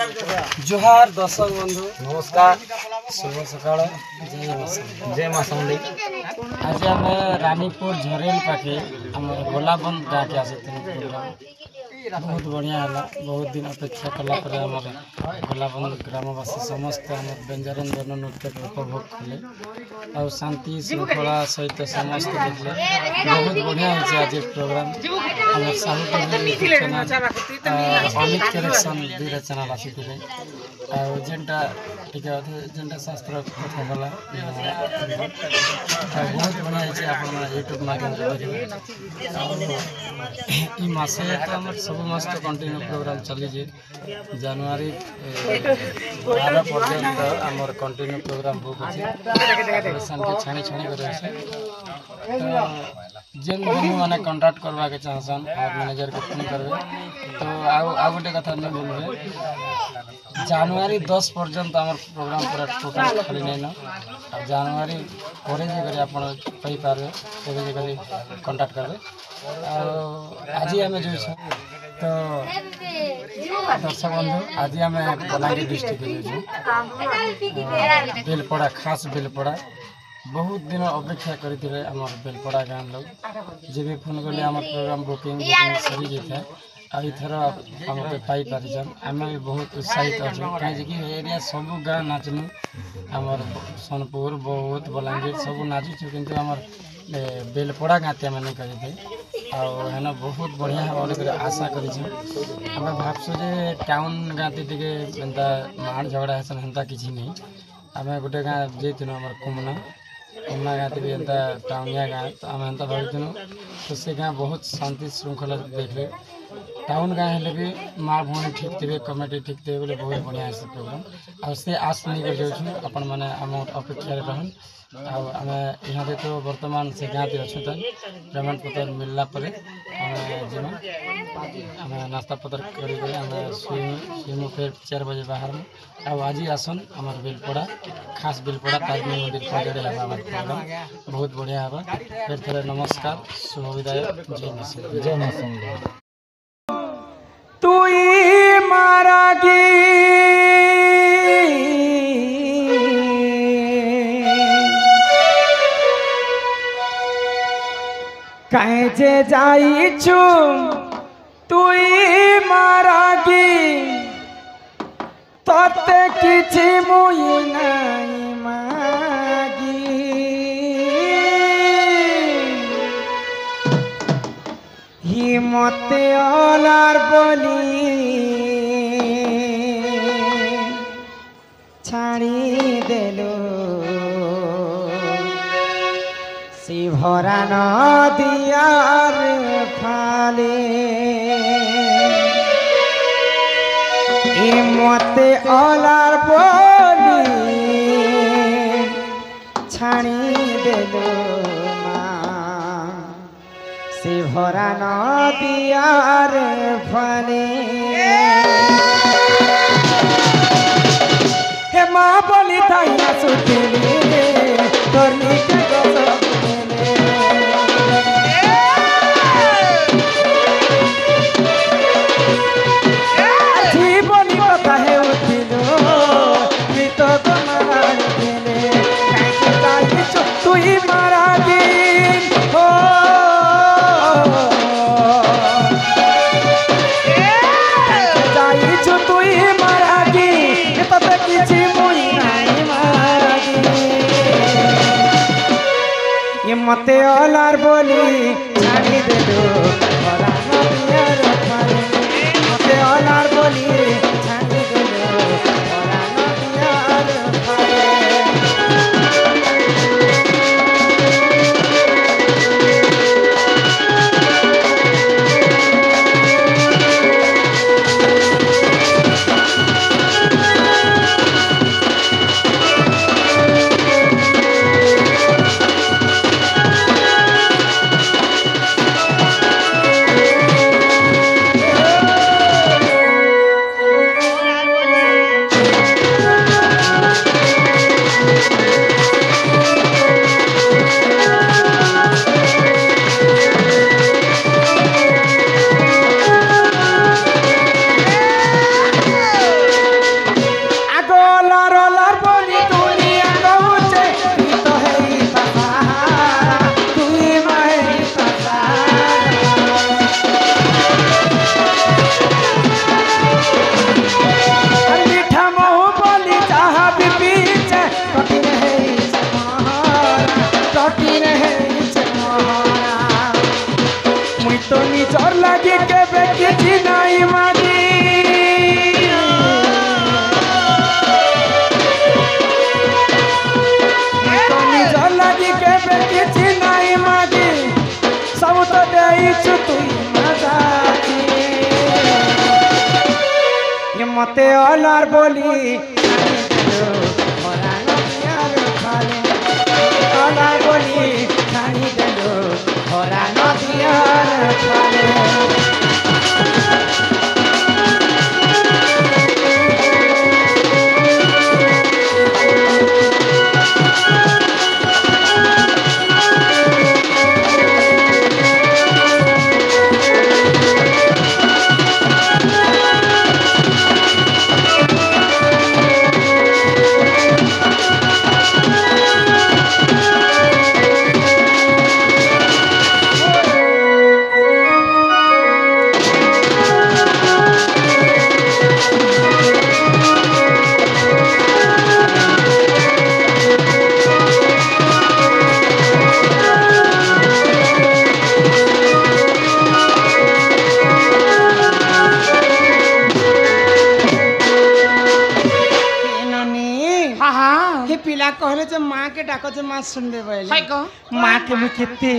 जोहार दर्शक बंधु नमस्कार शुभ सकाळ जय मां समली। आज आम रानीपुर झरेल पाखे आम गोलाबंद गाँव के आस बहुत बढ़िया है। बहुत दिन अपेक्षा कलापर आम गोलाबंद ग्रामवासी समस्त आम व्यंजन नृत्य उपभोग कले और शांति श्रृंखला सहित समस्त देखले बहुत बढ़िया है। आज प्रोग्राम आम साहू अमित करेक्शन दुईटा चैनल आसीथिले जेनटा जेनटा शास्त्र कथा गला बहुत बढ़िया है। आप यूट्यूब माध्यम से देखिए मसे तो आम सब मास तो कंटिन्यू प्रोग्राम चली जनवरी 12 पर्यंत आमर कंटिन्यू प्रोग्राम बुक अच्छे के छाणी छाणी कर जेन बंधु मैंने कंटाक्ट करवा के चाहसन और मैनेजर को फोन करवे तो आ गोटे कथा नहीं बोलवे जनवरी 10 पर्यंत आम प्रोग्राम पूरा टोटाल खाली नहीं न जनवरी पर आप पारे तेज कंटाक्ट करेंगे। आज आम जो तो दर्शक बंधु आज आम बलांगीर डिस्ट्रिक्ट बेलपड़ा खास बेलपड़ा बहुत दिन अपेक्षा करते बेलपड़ा गाँव लोग जब भी फोन कले आम प्रोग्राम बुकिंग सरी जाए आईथर आमको पाई पारिछन आम भी बहुत उत्साहित अच्छे कहीं एरिया सब गाँ नाचनु आमर सोनपुर बौद्ध बलांगीर सब नाचुचु किंतु आमर बेलपड़ा गाँते आम नहीं करें आना बहुत बढ़िया हम आशा कर भावसु जे टाउन गाँते टे एंता माड़ झगड़ा है हेन्ता किसी नहीं आम गोटे गाँ जाइनु आम कुमना कुमना गाँते भी एंता टाउनिया गाँ तो आम एंता भाई तो से गाँ बहुत शांति श्रृंखला देखले टाउन गाँ हेल्ले भी माँ भौणी ठीक थे कमेटी ठीक थे बोले बहुत बढ़िया है प्रोग्राम और से आस नहीं कर जाऊँ आपण मैंने आम अपेक्षा रहन आम यहाँ तो बर्तमान से गाँव अच्छे तक पेमेंट पत्र मिलला पर आम नास्ता पत्र कर फिर 4 बजे बाहर में आज ही आसन आम बेलपड़ा खास बेलपड़ा तारिणी मंदिर पहुँचे प्रोग्राम बहुत बढ़िया है। फिर थे नमस्कार शुभ विदाय जय मां तू मारा कहीं जे जाइछु तुई मारागी तते किछि मुई नहीं मागी हिम्मते ओलार बोली छाड़ी देलो शिवरा नदियार फाले मते ओलार बोली छाणी देलो माँ शिवरा नदियार फाले हे माँ बोली थाइया सुतेले तोर नीचे गसब मते ओलार बोली छाड़ी देलो मते ओलार बोली छाड़ी देलो মতে অলার বলি ভরা নদিয়ার খালে অলার বলি ছাড়ি দিল ভরা নদিয়ার খালে पिला कहले जे माँ के डाको जे माँ सुनबे बोले माँ के मुखते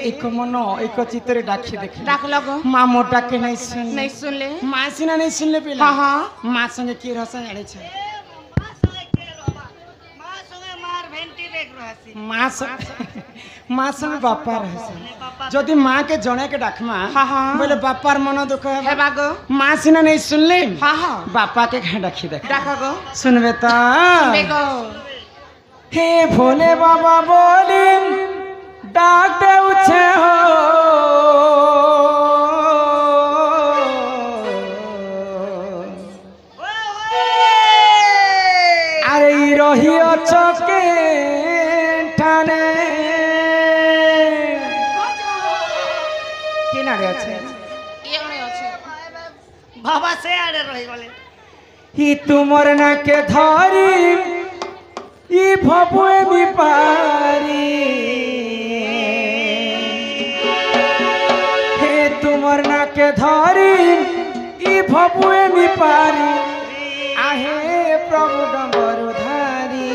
एको मनो एको चित्रे डाकी देख डाक लगो माँ मोटा के नहीं सुनले माँ सिना नहीं सुनले पिला हां माँ संगे की रहस जाने छे माँ संगे बापा रहस जदि माँ के जणे के डाकमा बोले बापार मन दुख है बागो माँ सिना नहीं सुनले हां बापा के डाकी देख डाकगो सुनबे त सुनबेगो हे भोले बाबा बोली डाकते उछे हो अरे रही चौके ठाने किनारे আছে बाबा से आड़े रही बोले ही तुमर ना के धरी ई भबुए मी पारी हे तुमर ना के धरी ई भबुए मी पारी आहे प्रभु डमरुधारी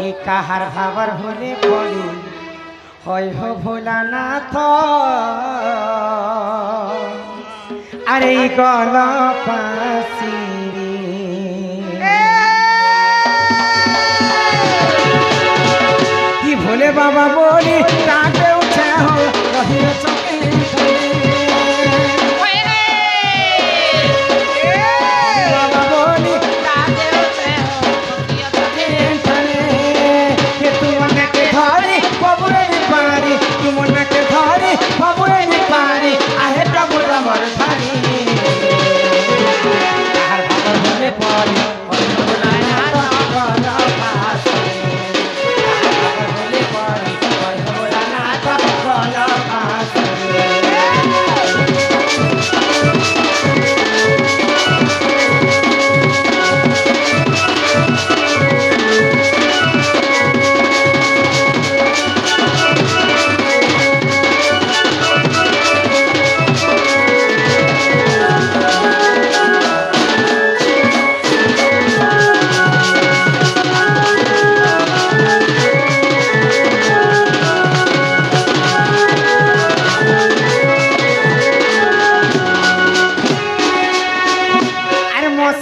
ई काहार भावर होले पड़ी होय हो भोलानाथ अरे गल पासी भोले बाबा बोली डाके उठे हो रही चौके बाबा बोली डाके उठे हो के तुम मन के धरी बबुए नी पारी तुम मन के धरी बबुए नी पारी आहे प्रभु रमर धारी हर भगवान बोले पारी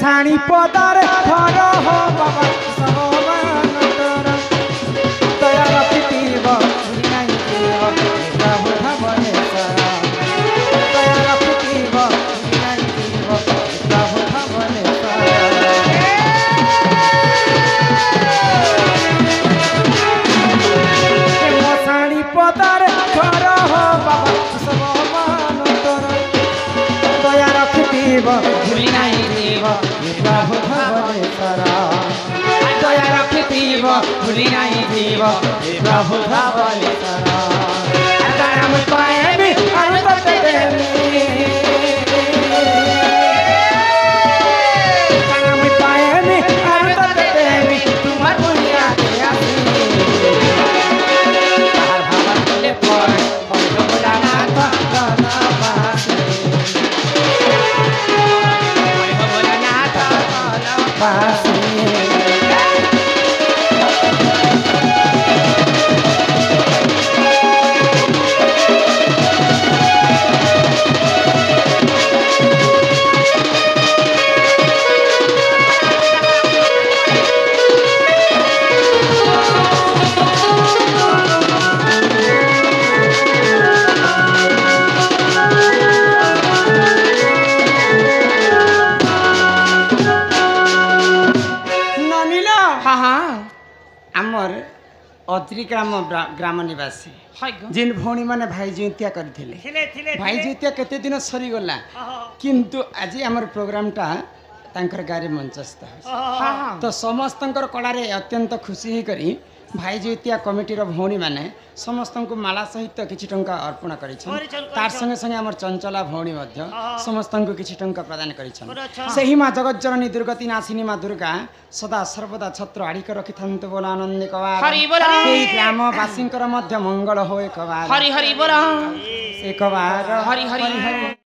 सानी पदार घर हो बाबा सबमान तर दया रखितीब भूली नहीं देव प्रभु भवने सारा दया रखितीब भूली नहीं देव प्रभु भवने सारा सानी पदार घर हो बाबा सबमान तर दया रखितीब भूली नहीं देव प्रभु भवने सारा दया रखितीब भूली नहीं देव प्रभु भवने सारा करम पाएबी अमृत देवी करम पाएबी अमृत देवी तुम्हार पुनिया के आसी तार भवन बोले पर भोलानाथ गना पासी भोलानाथ गना पासी अद्री ग्राम निवासी जिन भौणी माने भाई जीतिया करथिले भाई जीतिया केते दिन सरी गला किंतु आज हमर प्रोग्राम टा तांकर गारे मंचस्थ तो समस्तंकर कलारे अत्यंत खुशी ही करी भाई जीतिया कमिटी रो भौणी माने समस्त को माला सहित किछि टंका अर्पण करिछन तार संगे संगे हमर चंचला भौणी मध्य समस्त को किछि टंका प्रदान करिछन सेही मां जगज्जननी दुर्गति नाशिनी मां दुर्गा सदा सर्वदा छत्र आड़िक रखिथंत बोल आनंद कवार हरि बोल एई ग्रामवासींकर मध्य मंगल होय कवार हरि हरि बोल एक बार हरि हरि